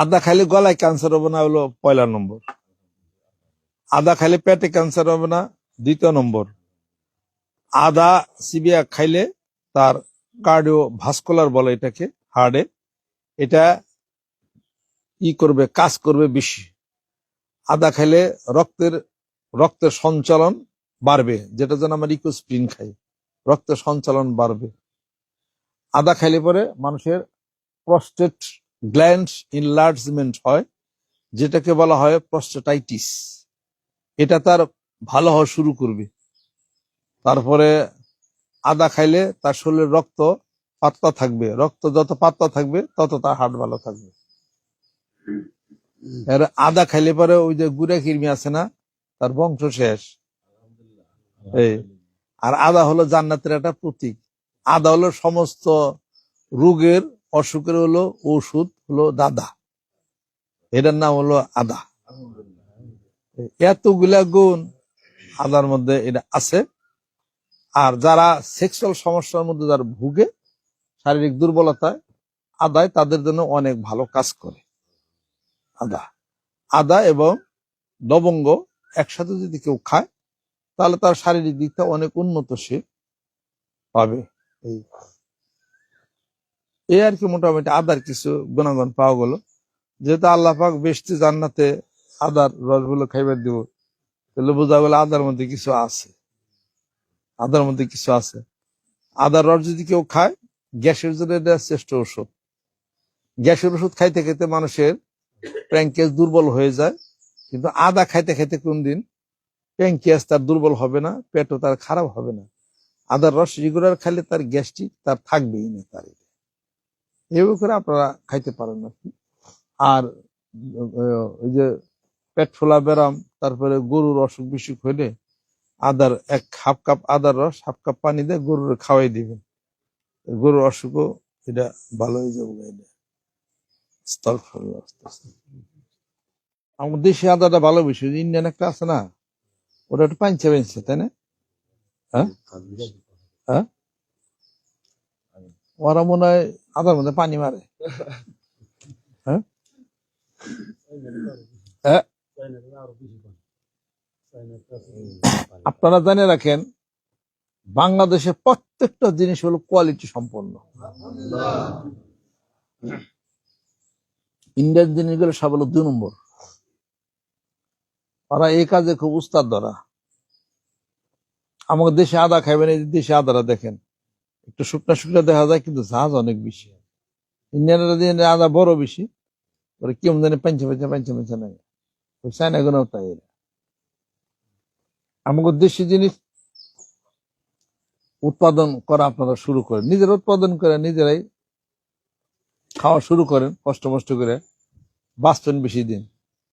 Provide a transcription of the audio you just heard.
আদা খাইলে গলায় ক্যান্সার হবে না হলো 1 নম্বর, আদা খাইলে পেটে ক্যান্সার হবে না 2 নম্বর, আদা চিবিয়া খাইলে তার কার্ডিও ভাস্কুলার বলে এটাকে, হার্টে এটা করবে, কাজ করবে বেশি। আদা খাইলে রক্তের সঞ্চালন বাড়বে, যেটা যেন আমরা ইকোস্প্রিন খাই, রক্তের সঞ্চালন বাড়বে। আদা খাইলে পরে মানুষের প্রস্টেট গ্ল্যান্ড ইনলার্জমেন্ট হয়, যেটাকে বলা হয় প্রস্টেটাইটিস, এটা তার ভালো হওয়া শুরু করবে। তারপরে আদা খাইলে তার শরীরের রক্ত পাতলা থাকবে, রক্ত যত পাতলা থাকবে তত তার হার্ট ভালো থাকবে। আর আদা খাইলে পরে ওই যে গুড়া কিরমি আছে না, তার বংশ শেষ। এই আর আদা হলো জান্নাতের একটা প্রতীক। আদা হলো সমস্ত রোগের অসুখের হলো ওষুধ হলো দাদা, এটার নাম হলো আদা। এতগুলা গুণ আদার মধ্যে এটা আছে। আর যারা সেক্সুয়াল সমস্যার মধ্যে যারা ভুগে, শারীরিক দুর্বলতায়, আদায় তাদের জন্য অনেক ভালো কাজ করে। আদা এবং লবঙ্গ একসাথে যদি কেউ খায় তাহলে তার শারীরিক দিকটা অনেক উন্নত সে পাবে। এই আর কি মোটামুটি আদার কিছু গুণাগুণ পাওয়া গেল। যেহেতু আল্লাহ পাক বেশি জান্নাতে আদার রসগুলো খাইবার দিব, তাহলে বোঝা গেল আদার মধ্যে কিছু আছে, আদার মধ্যে কিছু আছে। আদার রস যদি কেউ খায় গ্যাসের জন্য এটা শ্রেষ্ঠ ওষুধ। গ্যাসের ওষুধ খাইতে খাইতে মানুষের প্যানক্রিয়াস দুর্বল হয়ে যায়, কিন্তু আদা খাইতে খাইতে কোনদিন প্যানক্রিয়াস তার দুর্বল হবে না, পেটও তার খারাপ হবে না। আদার রস রেগুলার খাইলে তার গ্যাস্ট্রিক তার থাকবেই না। তার এইভাবে করে আপনারা খাইতে পারেন না। আর ওই যে পেট ফোলা ব্যারাম, তারপরে গরুর অসুখ বিসুখ হইলে আদার 1/2 কাপ আদার রস 1/2 কাপ পানি দিয়ে গরুর খাওয়াই দিবেন, গরুর অসুখও এটা ভালো হয়ে যাবে। আমার দেশি আদাটা ভালো বেশি, ইন্ডিয়ান একটা আছে না, ওটা একটু পাঞ্চে পাঞ্চে, তাই না? হ্যাঁ হ্যাঁ, ওরা মনে হয় আদার মধ্যে পানি মারে। হ্যাঁ হ্যাঁ, আপনারা জানে রাখেন বাংলাদেশে প্রত্যেকটা জিনিস হলো কোয়ালিটি সম্পন্ন। ইন্ডিয়ান জিনিসগুলো সব হলো 2 নম্বর। ওরা এই কাজে খুব উস্তাদ ধরা। আমাদের দেশে আদা খাইবেন, এই দেশে আদারা দেখেন একটু শুকনা শুকনা দেখা যায়, কিন্তু ঝাঁজ অনেক বেশি। ইন্ডিয়ানরা আদা বড় বেশি, ওরা কেমন জানে পাঞ্চে পাঞ্চে পাঞ্চে পাঞ্চে নাই, চায়না গুলো তাই। আমাদের দেশি জিনিস উৎপাদন করা আপনারা শুরু করেন, নিজেরা উৎপাদন করে নিজেরাই খাওয়া শুরু করেন, কষ্ট মষ্ট করে বাঁচবেন বেশি দিন।